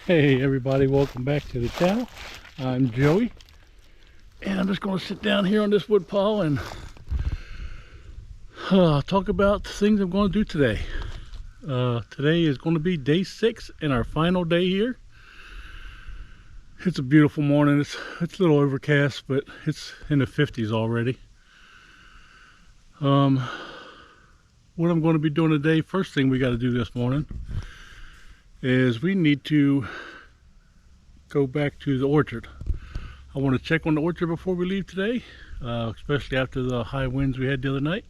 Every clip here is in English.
Hey everybody, welcome back to the channel. I'm Joey, and I'm just going to sit down here on this wood pile and talk about the things I'm going to do today. Today is going to be day 6 and our final day here. It's a beautiful morning. It's a little overcast, but it's in the 50s already. What I'm going to be doing today, first thing we got to do this morning is we need to go back to the orchard. I want to check on the orchard before we leave today, especially after the high winds we had the other night.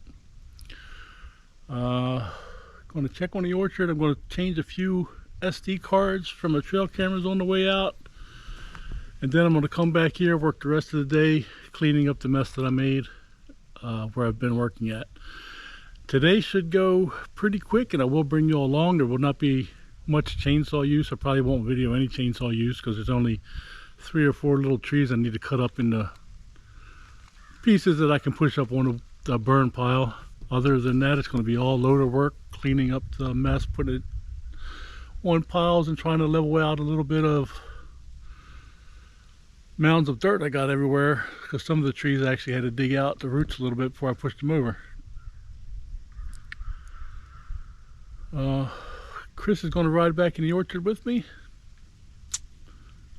Going to check on the orchard. I'm going to change a few SD cards from the trail cameras on the way out, and then I'm going to come back here, work the rest of the day cleaning up the mess that I made where I've been working at. Today should go pretty quick, and I will bring you all along. There will not be much chainsaw use. I probably won't video any chainsaw use because there's only 3 or 4 little trees I need to cut up into pieces that I can push up on the burn pile. Other than that, it's going to be all loader work, cleaning up the mess, putting it on piles and trying to level out a little bit of mounds of dirt I got everywhere, because some of the trees I actually had to dig out the roots a little bit before I pushed them over. Chris is going to ride back in the orchard with me.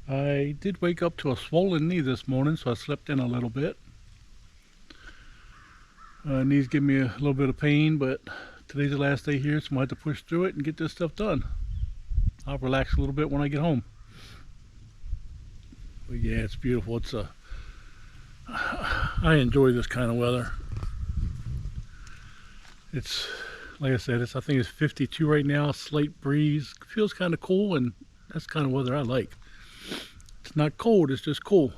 I did wake up to a swollen knee this morning, so I slept in a little bit. Knees give me a little bit of pain, but today's the last day here, so I'm going to have to push through it and get this stuff done. I'll relax a little bit when I get home. But yeah, it's beautiful. I enjoy this kind of weather. It's, like I said, I think it's 52 right now, slight breeze. Feels kind of cool, and that's kind of weather I like. It's not cold, it's just cool.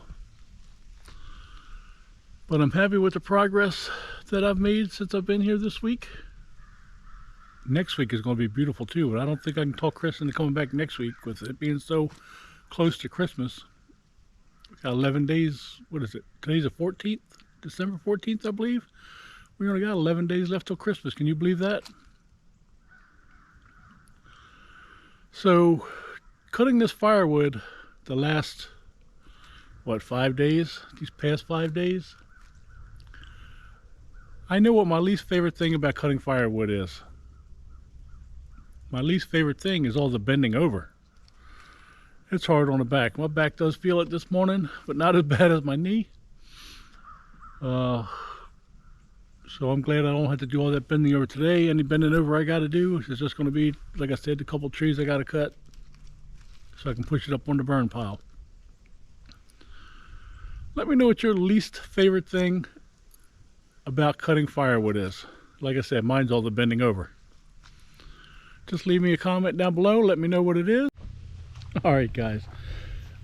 But I'm happy with the progress that I've made since I've been here this week. Next week is going to be beautiful too, but I don't think I can talk Chris into coming back next week with it being so close to Christmas. We got 11 days, what is it? Today's the 14th, December 14th, I believe. We only got 11 days left till Christmas. Can you believe that? So, cutting this firewood the last, what, 5 days? These past 5 days? I know what my least favorite thing about cutting firewood is. My least favorite thing is all the bending over. It's hard on the back. My back does feel it this morning, but not as bad as my knee. So I'm glad I don't have to do all that bending over today. Any bending over I got to do is just going to be, like I said, a couple trees I got to cut so I can push it up on the burn pile. Let me know what your least favorite thing about cutting firewood is. Like I said, mine's all the bending over. Just leave me a comment down below. Let me know what it is. Alright guys,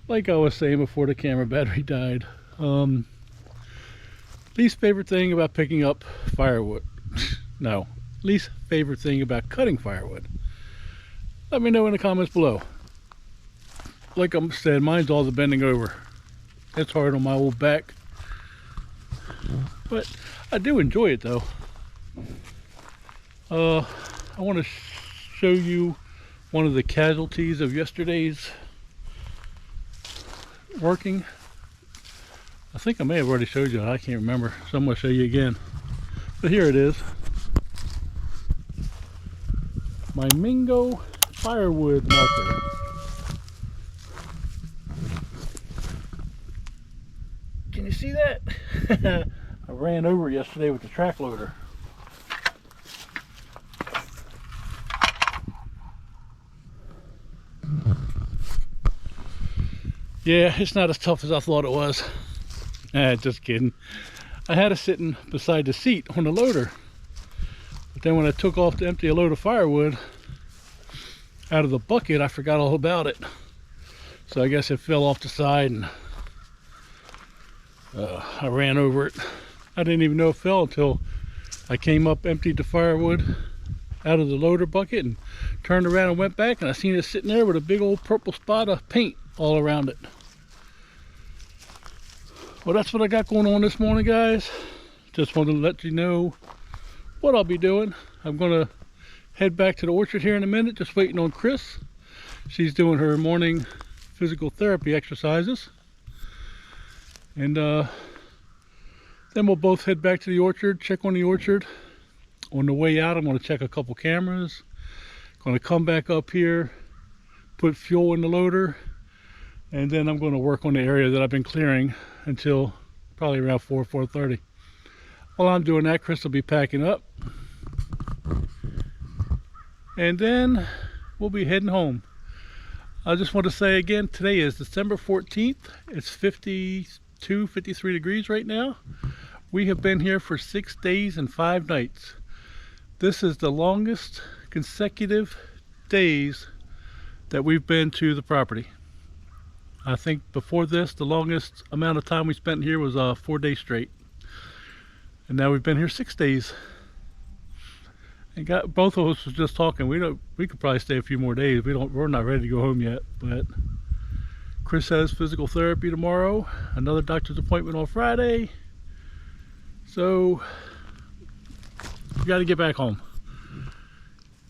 like I was saying before the camera battery died, least favorite thing about picking up firewood. No, least favorite thing about cutting firewood. Let me know in the comments below. Like I said, mine's all the bending over. It's hard on my old back, but I do enjoy it though. I want to show you one of the casualties of yesterday's working. I think I may have already showed you. I can't remember, so I'm going to show you again. But here it is. My Mingo firewood marker. Can you see that? I ran over it yesterday with the track loader. Yeah, it's not as tough as I thought it was. Just kidding. I had it sitting beside the seat on the loader. But then when I took off to empty a load of firewood out of the bucket, I forgot all about it. So I guess it fell off the side and I ran over it. I didn't even know it fell until I came up, emptied the firewood out of the loader bucket and turned around and went back, and I seen it sitting there with a big old purple spot of paint all around it. Well, that's what I got going on this morning, guys. Just wanted to let you know what I'll be doing. I'm gonna head back to the orchard here in a minute, just waiting on Chris. She's doing her morning physical therapy exercises. And then we'll both head back to the orchard, check on the orchard. On the way out, I'm going to check a couple cameras. Going to come back up here, put fuel in the loader, and then I'm going to work on the area that I've been clearing until probably around 4:30. While I'm doing that, Chris will be packing up. And then we'll be heading home. I just want to say again, today is December 14th. It's 52, 53 degrees right now. We have been here for 6 days and 5 nights. This is the longest consecutive days that we've been to the property. I think before this, the longest amount of time we spent here was 4 days straight. And now we've been here 6 days. And both of us was just talking. We could probably stay a few more days. We're not ready to go home yet. But Chris has physical therapy tomorrow. Another doctor's appointment on Friday. So we got to get back home.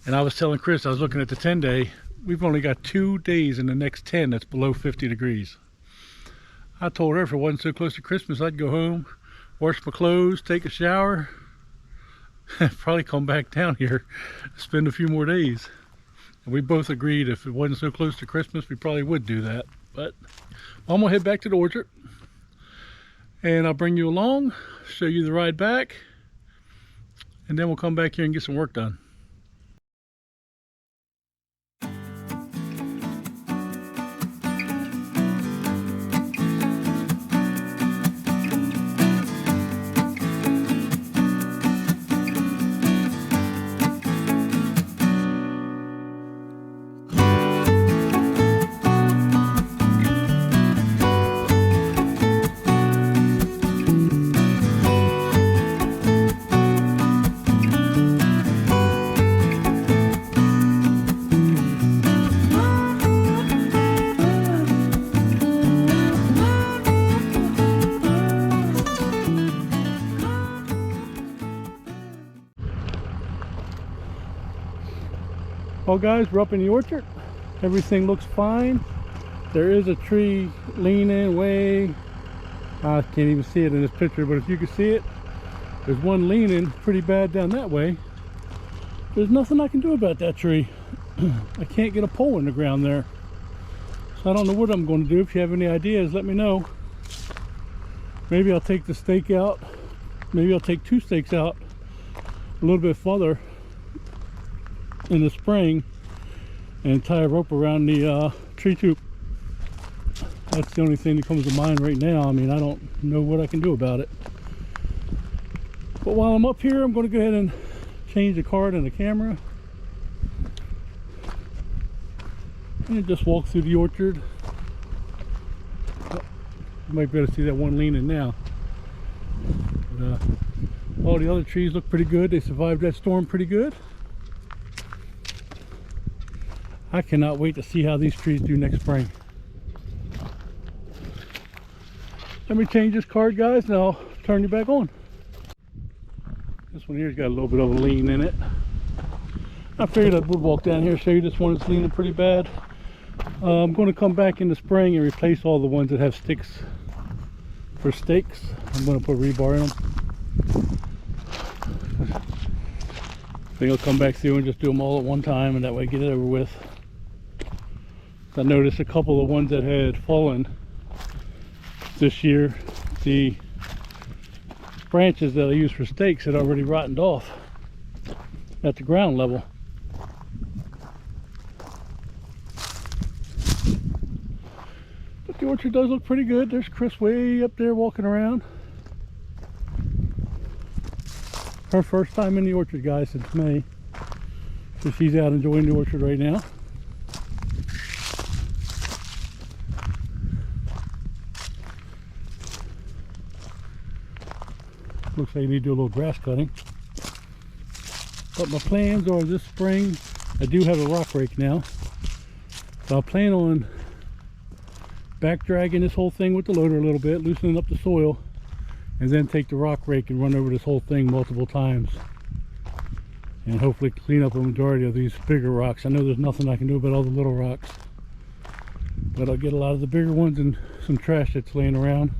And I was telling Chris, I was looking at the 10-day. We've only got 2 days in the next 10 that's below 50 degrees. I told her if it wasn't so close to Christmas, I'd go home, wash my clothes, take a shower, probably come back down here, spend a few more days. And we both agreed if it wasn't so close to Christmas, we probably would do that. But I'm gonna head back to the orchard and I'll bring you along, show you the ride back, and then we'll come back here and get some work done. Well guys, we're up in the orchard. Everything looks fine. There is a tree leaning way, I can't even see it in this picture, but if you can see it, there's one leaning pretty bad down that way. There's nothing I can do about that tree. I can't get a pole in the ground there. So I don't know what I'm going to do. If you have any ideas, let me know. Maybe I'll take the stake out. Maybe I'll take 2 stakes out a little bit further in the spring and tie a rope around the tree tube. That's the only thing that comes to mind right now. I mean, I don't know what I can do about it. But while I'm up here, I'm going to go ahead and change the card and the camera and just walk through the orchard. Oh, you might be able to see that one leaning now. But, all the other trees look pretty good. They survived that storm pretty good. I cannot wait to see how these trees do next spring. Let me change this card, guys, and I'll turn you back on. This one here's got a little bit of a lean in it. I figured I would walk down here and show you this one that's leaning pretty bad. I'm going to come back in the spring and replace all the ones that have sticks for stakes. I'm going to put rebar in them. I think I'll come back through and just do them all at one time, and that way get it over with. I noticed a couple of ones that had fallen this year, the branches that I use for stakes had already rotted off at the ground level. But the orchard does look pretty good. There's Chris way up there walking around. Her first time in the orchard, guys, since May. So she's out enjoying the orchard right now. Looks like I need to do a little grass cutting. But my plans are this spring, I do have a rock rake now. So I plan on back dragging this whole thing with the loader a little bit, loosening up the soil, and then take the rock rake and run over this whole thing multiple times. And hopefully clean up a majority of these bigger rocks. I know there's nothing I can do about all the little rocks. but I'll get a lot of the bigger ones and some trash that's laying around.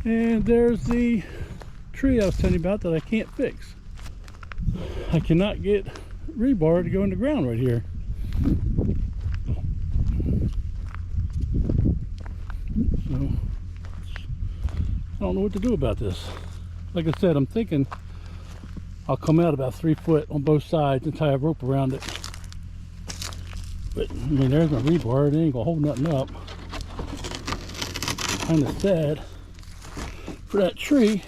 And there's the tree I was telling you about that I can't fix. I cannot get rebar to go in the ground right here. So I don't know what to do about this. Like I said, I'm thinking I'll come out about 3 foot on both sides and tie a rope around it. But I mean, there's my rebar. It ain't gonna hold nothing up. Kind of sad for that tree.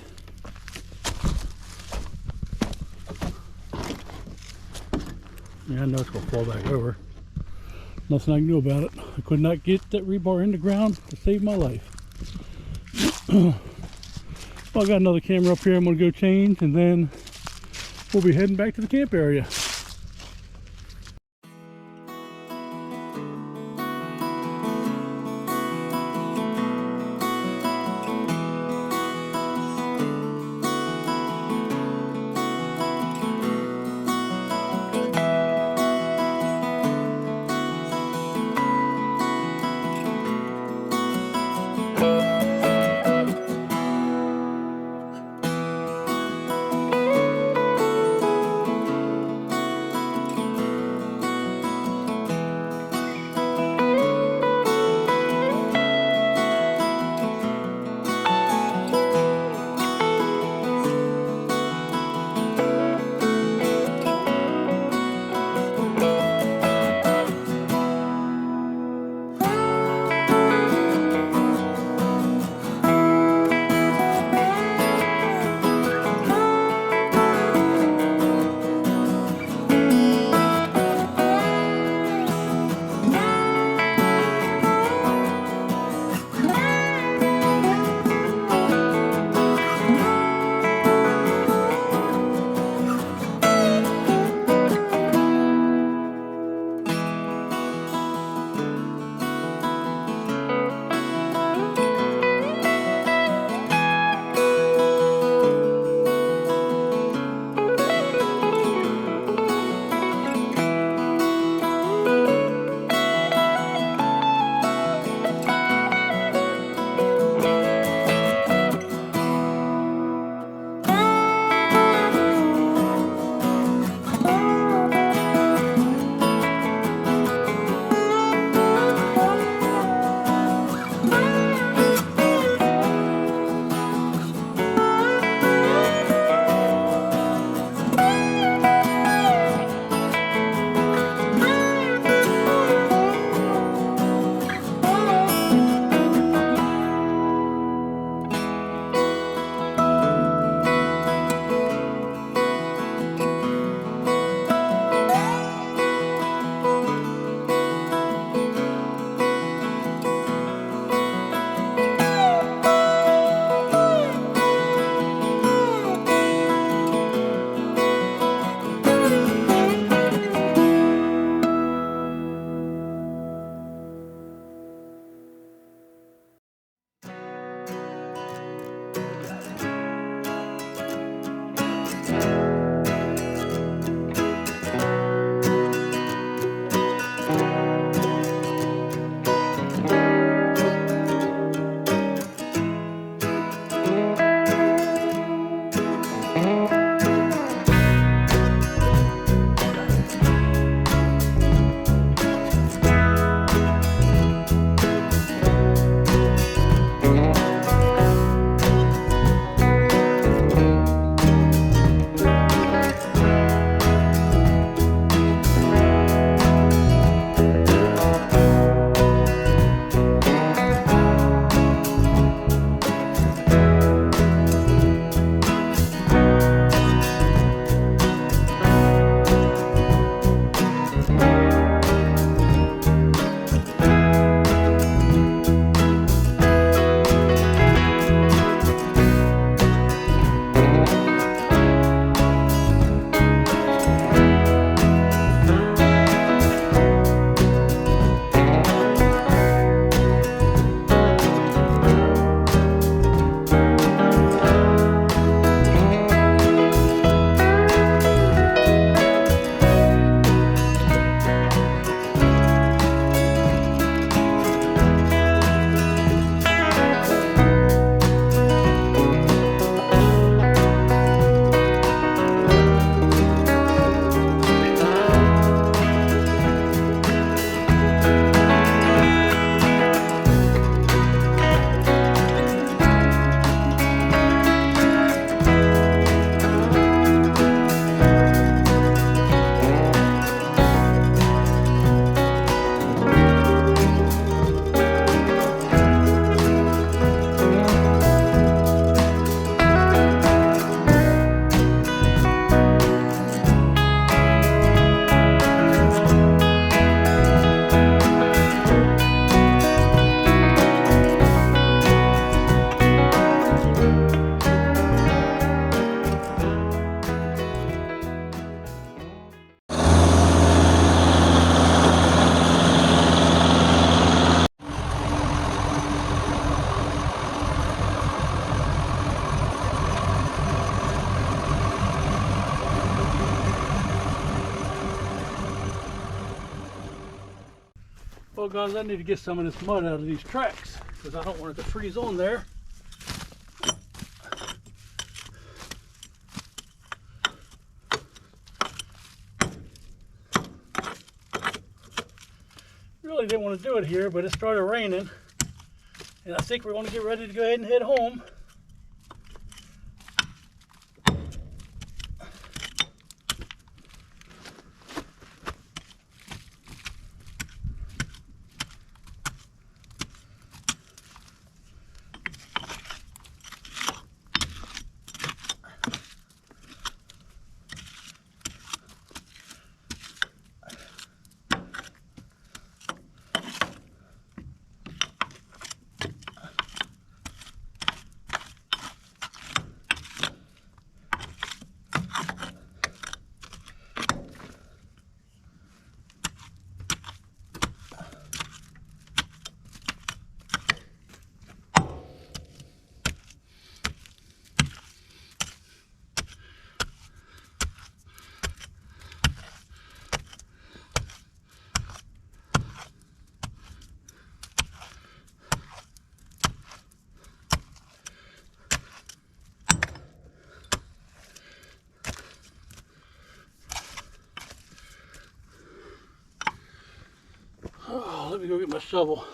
Yeah, I know it's gonna fall back over. Nothing I can do about it. I could not get that rebar in the ground to save my life. Well, I got another camera up here I'm gonna go change, and then we'll be heading back to the camp area. Well guys, I need to get some of this mud out of these tracks because I don't want it to freeze on there. Really didn't want to do it here, but it started raining and I think we're going to get ready to go ahead and head home. Oh, let me go get my shovel.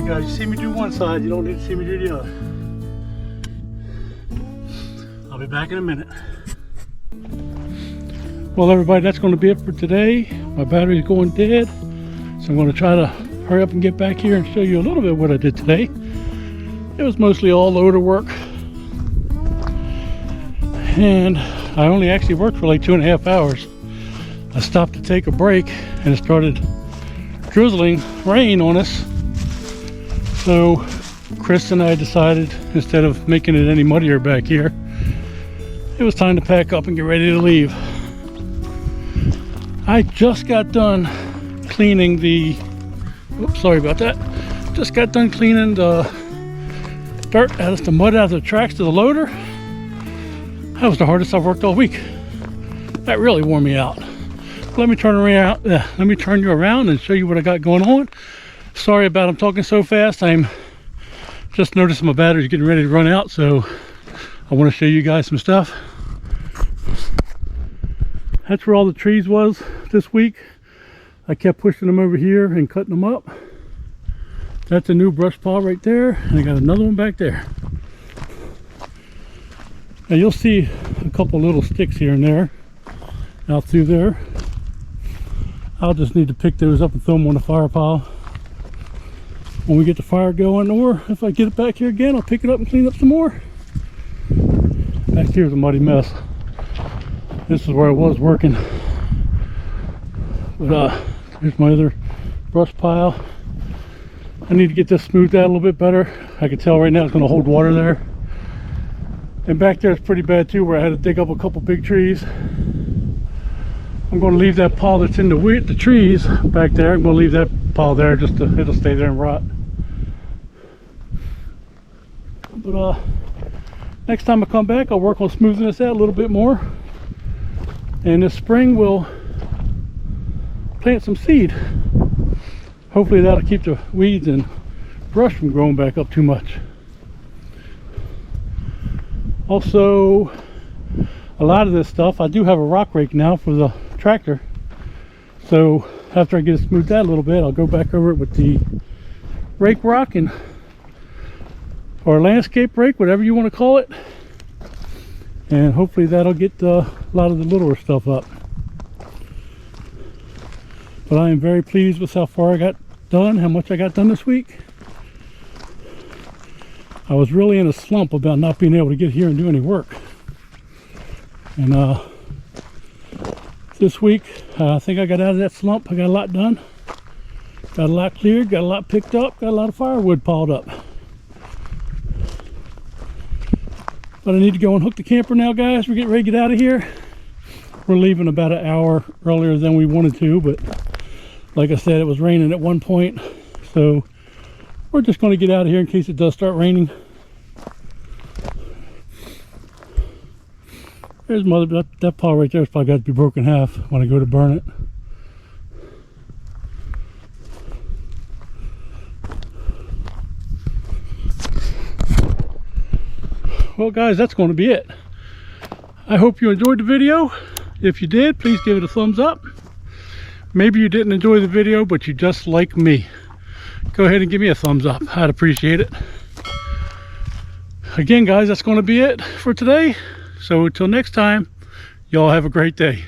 Guys, you see me do one side, you don't need to see me do the other. I'll be back in a minute. Well everybody, that's going to be it for today. My battery's going dead, so I'm going to try to hurry up and get back here and show you a little bit of what I did today. It was mostly all loader work, and I only actually worked for like 2.5 hours. I stopped to take a break and it started drizzling rain on us. So Chris and I decided, instead of making it any muddier back here, it was time to pack up and get ready to leave. I just got done cleaning the, oops, sorry about that. Just got done cleaning the dirt out of the mud out of the tracks to the loader. That was the hardest I've worked all week. That really wore me out. Let me turn around. Let me turn you around and show you what I got going on. Sorry about I'm talking so fast. I'm just noticing my battery's getting ready to run out, so I want to show you guys some stuff. That's where all the trees was this week. I kept pushing them over here and cutting them up. That's a new brush pile right there, and I got another one back there. Now you'll see a couple little sticks here and there out through there. I'll just need to pick those up and throw them on the fire pile when we get the fire going, or if I get it back here again, I'll pick it up and clean up some more. Back here's a muddy mess. This is where I was working. But here's my other brush pile. I need to get this smoothed out a little bit better. I can tell right now it's going to hold water there. And back there it's pretty bad too, where I had to dig up a couple big trees. I'm going to leave that pile that's in the trees back there. I'm going to leave that pile there, just to, it'll stay there and rot. But next time I come back, I'll work on smoothing this out a little bit more. And this spring we'll plant some seed. Hopefully that'll keep the weeds and brush from growing back up too much. Also, a lot of this stuff, I do have a rock rake now for the tractor. So after I get it smoothed out a little bit, I'll go back over it with the rake rock, and or landscape rake, whatever you want to call it. And hopefully that'll get a lot of the littler stuff up. But I am very pleased with how far I got done, how much I got done this week. I was really in a slump about not being able to get here and do any work. And this week, I think I got out of that slump. I got a lot done. Got a lot cleared, got a lot picked up, got a lot of firewood piled up. But I need to go and hook the camper now, guys. We're getting ready to get out of here. We're leaving about an hour earlier than we wanted to, but like I said, it was raining at one point. So we're just going to get out of here in case it does start raining. There's mother, that pile right there has probably got to be broken in half when I go to burn it. Well guys, that's going to be it. I hope you enjoyed the video. If you did, please give it a thumbs up. Maybe you didn't enjoy the video, but you just like me. Go ahead and give me a thumbs up. I'd appreciate it. Again, guys, that's going to be it for today. So until next time, y'all have a great day.